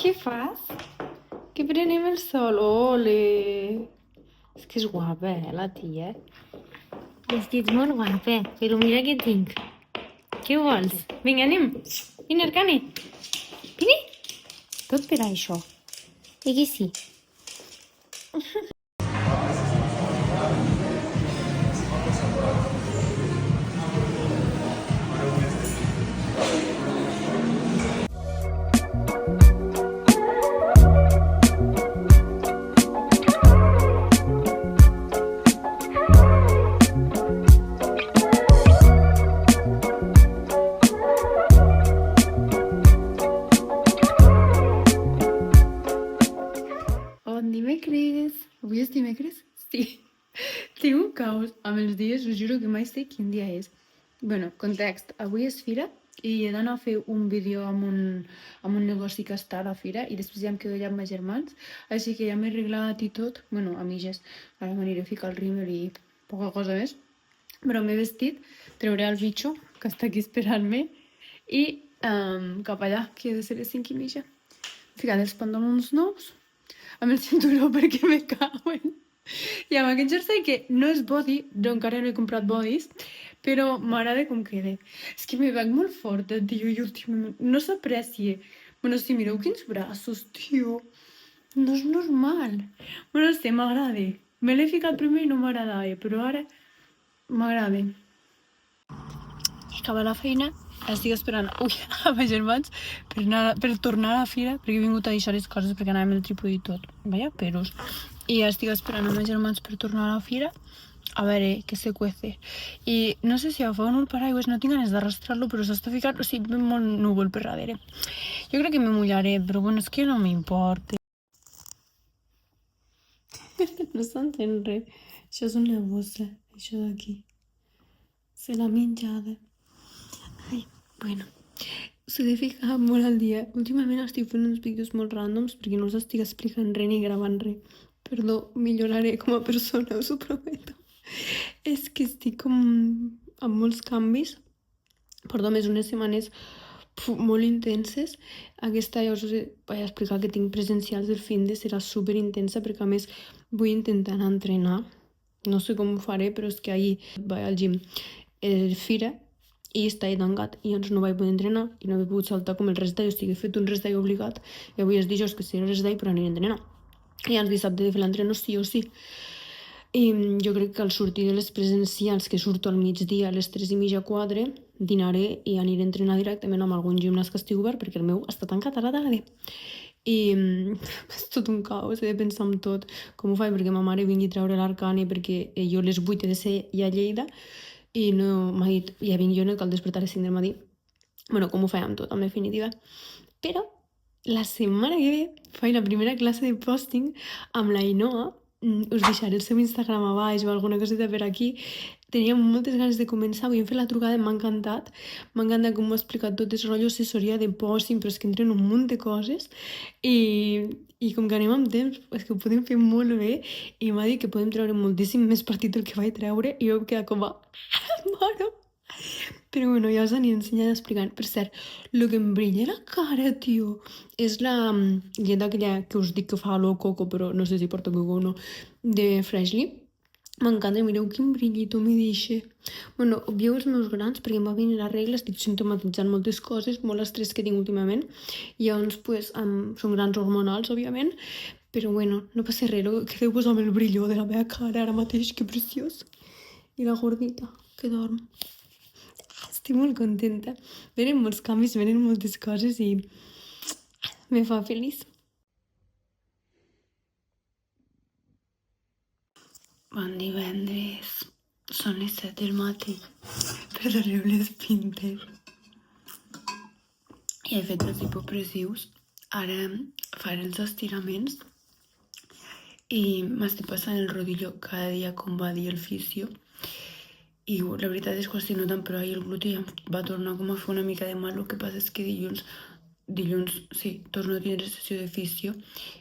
Què fas? Que prenem el sol? Ole! És que és guapa, la tia. Vestits molt guapa, però mira què tinc. Què vols? Vinga, anem. Vine, Arcane. Vine. Tot per això. I que sí? Bon dimecres. Avui és dimecres? Sí. Tinc un caos amb els dies, us juro que mai sé quin dia és. Bueno, context. Avui és fira i he d'anar a fer un vídeo amb un negoci que està a la fira i després ja em quedo allà amb meus germans. Així que ja m'he arreglat i tot. Bueno, amigues, ara m'aniré a ficar el rímel i poca cosa més. Però m'he vestit, treuré el bitxo que està aquí esperant-me i cap allà, que he de ser les 5:30. He ficat els pantalons nous amb el cinturó perquè me cauen. I amb aquest jersei que no és body, jo encara no he comprat bodys, però m'agrada com queda. És que me veig molt forta, tio, i últimament no s'aprecia. Bueno, sí, mireu quins braços, tio. No és normal. Bueno, sí, m'agrada. Me l'he ficat primer i no m'agradava, però ara m'agrada. Acaba la feina, estic esperant a meus germans per tornar a la fira, perquè he vingut a deixar les coses perquè anàvem el trípode i tot. Vaya peros. I estic esperant a meus germans per tornar a la fira a veure què se cuece. I no sé si agafar el paraigües, no tinc ganes d'arrastrar-lo, però s'està ficant, o sigui, molt núvol per darrere. Jo crec que me mullaré, però bueno, és que no m'importa. No s'entén res. Això és una bossa, això d'aquí. Se l'ha menjada. Ai, bueno, us he de ficar molt al dia. Últimament estic fent uns vídeos molt ràndoms perquè no us estic explicant res ni gravant res. Perdó, milloraré com a persona, us ho prometo. És que estic com amb molts canvis. Porto més unes setmanes molt intenses. Aquesta ja us vaig explicar que tinc presencials del fin de, serà super intensa perquè a més vull intentar anar a entrenar. No sé com ho faré, però és que ahir vaig al gym fira i estava tancat i llavors no vaig poder entrenar i no he pogut saltar com el rest d'ahir, o sigui, he fet un rest d'ahir obligat i avui és dijous que serà rest d'ahir però aniré a entrenar i llavors dissabte he de fer l'entreno sí o sí. I jo crec que al sortir de les presencials, que surto al migdia a les 3:30, 4, dinaré i aniré a entrenar directament amb algun gimnàs que estigui obert perquè el meu està tancat a la tarda. I és tot un caos, he de pensar en tot, com ho faig perquè ma mare vingui a treure l'Arcane perquè jo a les 8 he de ser ja a Lleida i no m'ha dit, ja vinc jo, no cal despertar a les 5 del matí. Bueno, com ho faig amb tot, en definitiva. Però la setmana que ve faig la primera classe de posting amb la Inoa. Us deixaré el seu Instagram a baix o alguna coseta per aquí. Tenia moltes ganes de començar, avui hem fet la trucada, m'ha encantat com m'ho ha explicat tot, és rotllo assessoria de posting, però és que entren un munt de coses i com que anem amb temps, és que ho podem fer molt bé i m'ha dit que podem treure moltíssim més partit del que vaig treure i jo em quedat com a mare. Però bueno, ja us aniré ensenyant explicant. Per cert, el que em brilla la cara, tio, és la llet aquella que us dic que fa olor coco, però no sé si porta coco o no, de Freshly. M'encanta, mireu quin brillito me deixa. Bueno, obvieu els meus grans perquè em va venir la regla, estic sintomatitzant moltes coses, molt estrès que tinc últimament. I llavors, pues, són grans hormonals, òbviament, però bueno, no passa res, que deu posar amb el brilló de la meva cara ara mateix, que preciós. I la gordita, que dorm. Estic molt contenta. Venen molts canvis, venen moltes coses i me fa feliç. Bon divendres. Són les 7 del matí. Perdoneu les pintes. I he fet els hipopressius. Ara faré els estiraments i m'estic passant el rodillo cada dia, com va dir el fisio. I la veritat és que ho estic notant, però ahir el glúteo ja em va tornar com a fer una mica de mal. El que passa és que dilluns, sí, torno a tindre sessió de fisio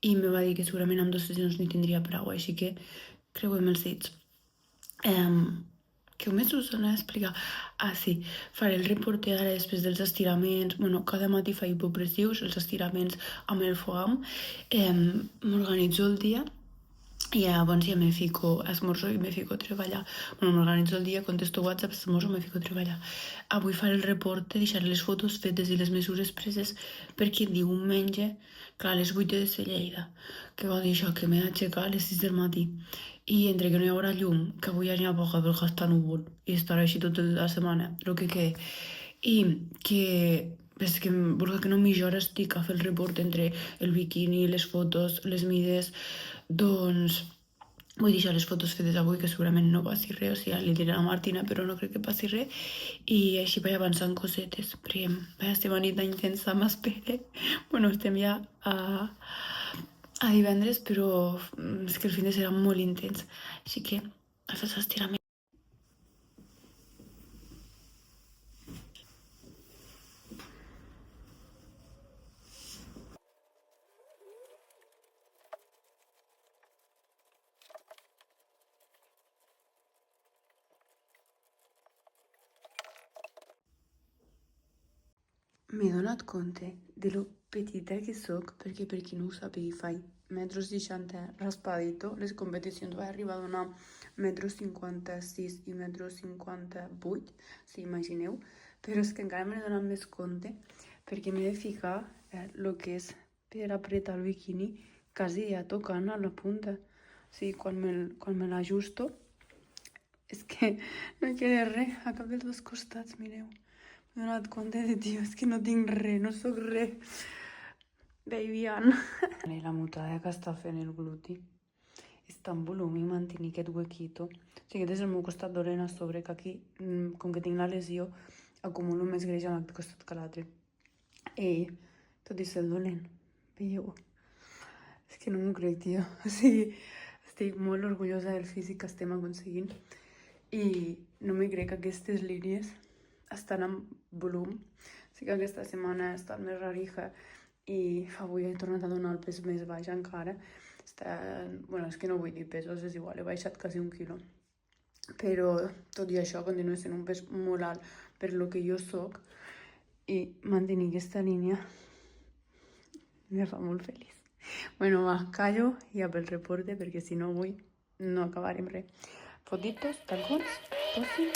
i me va dir que segurament amb 2 sessions n'hi tindria prou, així que creuem els dits. Què més us anava a explicar? Ah, sí, faré el reporter ara després dels estiraments. Bueno, cada matí faig hipopressius, els estiraments amb el foam. M'organitzo el dia i llavors ja me fico, esmorzo i me fico a treballar. Bueno, m'organitzo el dia, contesto WhatsApp, esmorzo, me fico a treballar. Avui faré el reporte, deixaré les fotos fetes i les mesures preses perquè diumenge, clar, a les 8 he de ser Lleida. Que vol dir això? Que m'he d'aixecar a les 6 del matí. I entre que no hi haurà llum, que avui ja n'hi ha poca perquè està núvol, i estarà així tota la setmana, el que quede. I que és que vulgui que no mitja hora estic a fer el report entre el biquini, les fotos, les mides, doncs vull deixar les fotos fetes avui, que segurament no passi res, o sigui, li diré a la Martina, però no crec que passi res, i així vaig avançant cosetes, perquè vaig setmanita intensa m'espera. Bueno, estem ja a divendres, però és que el fin de serà molt intens, així que a fer l'estirament. M'he donat compte de lo petita que sóc, perquè per qui no ho sàpiga faig 1,60 m raspadito. Les competicions vaig arribar a donar 1,56 m i 1,58 m, si imagineu. Però és que encara m'he donat més compte perquè m'he de ficar el que és per apretar el biquini quasi ja tocant a la punta. O sigui, quan me l'ajusto, és que no queda res a cap dels dos costats, mireu. M'he donat compte de, tio, és que no tinc res, no sóc res. Baby Ann. La mutada que està fent el gluti està en volum i mantenir aquest huequito. O sigui, aquest és el meu costat dolent a sobre, que aquí, com que tinc la lesió, acumulo més greix en aquest costat que l'altre. I tot i ser dolent, veieu? És que no m'ho crec, tio. O sigui, estic molt orgullosa del físic que estem aconseguint i no m'hi crec que aquestes línies estan en volum. Sí que aquesta setmana ha estat més rarija i avui he tornat a donar el pes més baix encara. Bueno, és que no vull dir pesos, és igual, he baixat quasi 1 quilo. Però tot i això continua sent un pes molt alt per lo que jo soc i mantenir aquesta línia me fa molt feliç. Bueno, va, callo ja pel reporte perquè si no avui no acabarem res. Fotitos, talcons, tossi.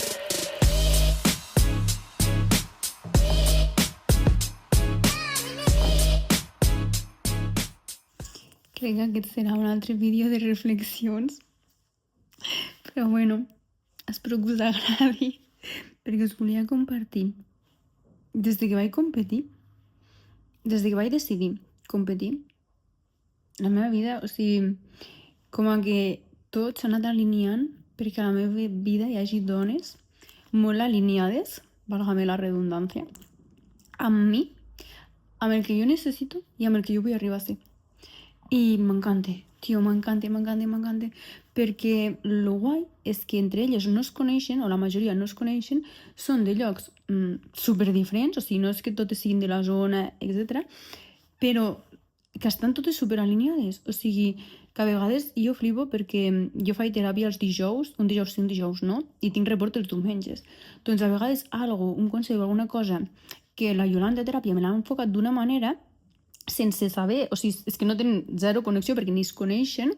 Crec que aquest serà un altre vídeo de reflexions, però bueno, espero que us agradi, perquè us volia compartir. Des que vaig competir, des que vaig decidir competir, la meva vida, o sigui, com que tot s'ha anat alineant perquè a la meva vida hi hagi dones molt alineades, valga-me la redundància, amb mi, amb el que jo necessito i amb el que jo vull arribar a ser. I m'encanta, tio, m'encanta, perquè el guai és que entre elles no es coneixen, o la majoria no es coneixen, són de llocs super diferents, o sigui, no és que totes siguin de la zona, etc. Però que estan totes super alineades, o sigui, que a vegades jo flipo perquè jo faig teràpia els dijous, un dijous sí, un dijous no, i tinc report els diumenges. Doncs a vegades un consell o alguna cosa que la Iolanda de teràpia me l'ha enfocat d'una manera sense saber, o sigui, és que no tenen zero connexió perquè ni es coneixen.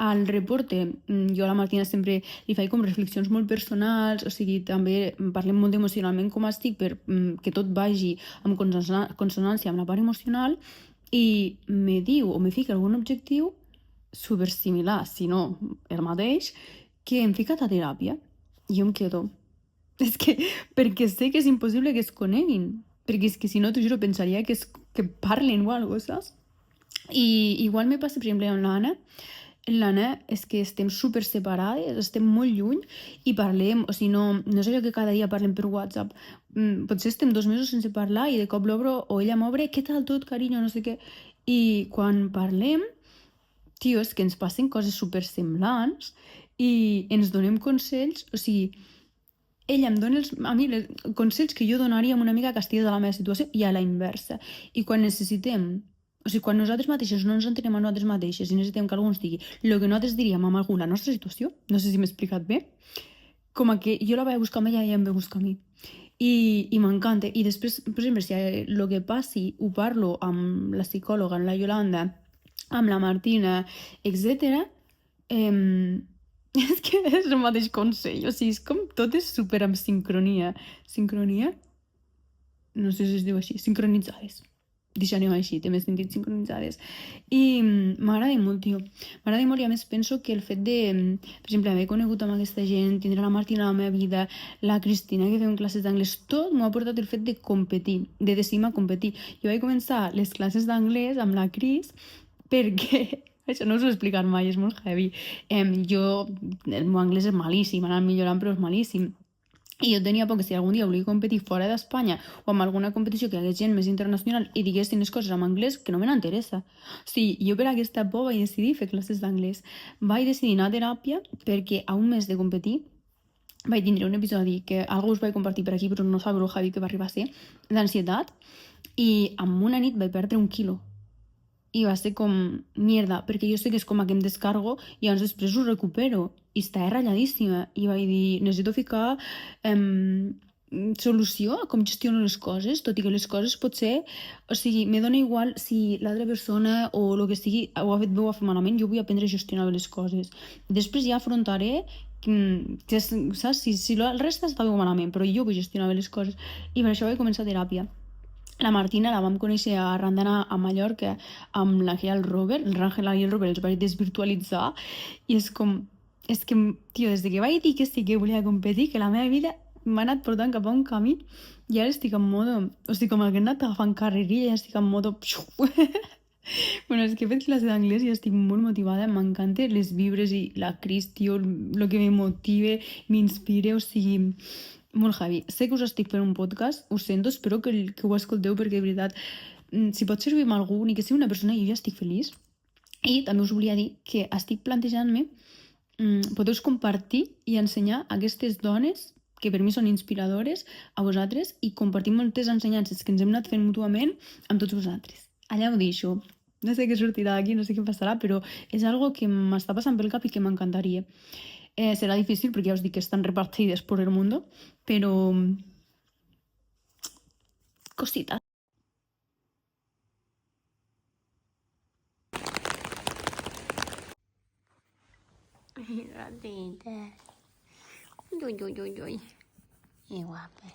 Al reporte, jo a la Martina sempre li faig com reflexions molt personals, o sigui, també parlem molt emocionalment com estic per que tot vagi en consonància amb la part emocional, i me diu o me fica algun objectiu super similar, si no el mateix, que hem ficat a teràpia. I jo em quedo. És que, perquè sé que és impossible que es coneguin, perquè és que si no, t'ho juro, pensaria que parlen o alguna cosa, saps? I igual me passa, per exemple, amb l'Anna. L'Anna és que estem super separades, estem molt lluny i parlem, o sigui, no és allò que cada dia parlem per WhatsApp. Potser estem 2 mesos sense parlar i de cop l'obro o ella m'obre, què tal tot, carinyo, no sé què. I quan parlem, tio, és que ens passen coses super semblants i ens donem consells, o sigui, ella em dona a mi consells que jo donaria a una amiga que estigui de la meva situació i a la inversa. I quan necessitem, o sigui, quan nosaltres mateixes no ens entenem a nosaltres mateixes i necessitem que algú ens digui el que nosaltres diríem a algú la nostra situació, no sé si m'he explicat bé, com a que jo la vaig buscar a ella i ella em va buscar a mi. I m'encanta. I després, per exemple, si el que passi ho parlo amb la psicòloga, amb la Yolanda, amb la Martina, etc. És que és el mateix consell, o sigui, és com tot és super amb sincronia. Sincronia? No sé si es diu així, sincronitzades. Deixarem així, té més sentit sincronitzades. I m'agrada molt, tio. M'agrada molt i a més penso que el fet de, per exemple, haver conegut amb aquesta gent, tindre la Martina a la meva vida, la Cristina que fem classes d'anglès, tot m'ha portat el fet de competir, de decidir-me a competir. Jo vaig començar les classes d'anglès amb la Cris perquè això no us ho he explicat mai, és molt heavy. El meu anglès és malíssim, ha anat millorant però és malíssim. I jo tenia por que si algun dia volia competir fora d'Espanya o amb alguna competició que hi hagués gent més internacional i diguessin les coses en anglès, que no me n'interessa. O sigui, jo per aquesta por vaig decidir fer classes d'anglès. Vaig decidir anar a teràpia perquè a un mes de competir vaig tindre un episodi que algú us vaig compartir per aquí, però no sabeu el heavy que va arribar a ser, d'ansietat, i en una nit vaig perdre 1 quilo. I va ser com, mierda, perquè jo sé que és com que em descargo i llavors després ho recupero. I estava ratlladíssima. I vaig dir, necessito ficar solució a com gestiono les coses, tot i que les coses potser, o sigui, me dona igual si l'altra persona o el que sigui ho ha fet bé o ho ha fet malament, jo vull aprendre a gestionar bé les coses. Després ja afrontaré que saps? Si el reste està bé o malament, però jo vull gestionar bé les coses. I per això vaig començar teràpia. La Martina la vam conèixer arran d'anar a Mallorca amb l'Àngel Robert. El Rangel i el Robert els vaig desvirtualitzar i és que, tio, des que vaig dir que sí que volia competir, que la meva vida m'ha anat portant cap a un camí i ara estic en modo, o sigui, com que he anat agafant carrerilla i estic en modo... Bueno, és que he fet classe d'anglès i estic molt motivada, m'encanten les vibres i la Cris, tio, el que me motive, m'inspira, o sigui... Molt heavy. Sé que us estic fent un podcast, ho sento, espero que ho escolteu perquè de veritat, si pot servir amb algú, ni que sigui una persona, jo ja estic feliç. I també us volia dir que estic plantejant-me podeu compartir i ensenyar aquestes dones que per mi són inspiradores a vosaltres i compartir moltes ensenyances que ens hem anat fent mútuament amb tots vosaltres. Allà ho deixo. No sé què sortirà d'aquí, no sé què passarà, però és algo que m'està passant pel cap i que m'encantaria. Serà difícil perquè ja us dic que estan repartides por el mundo, pero cositas. Ratita. Uy, uy, uy, uy. Que guapa.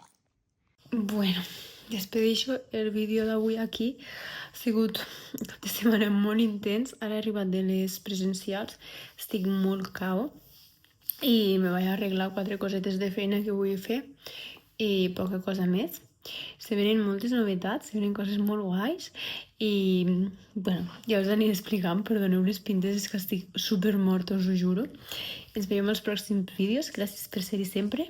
Bueno, despedeixo el vídeo d'avui aquí. Ha sigut tota setmana molt intens. Ara he arribat de les presencials. Estic molt cao. I me vaig arreglar 4 cosetes de feina que vull fer i poca cosa més. Se venen moltes novetats, se venen coses molt guais i, bueno, ja us aniré explicant, perdoneu les pintes, és que estic super morta, us ho juro. Ens veiem als pròxims vídeos, gràcies per ser-hi sempre.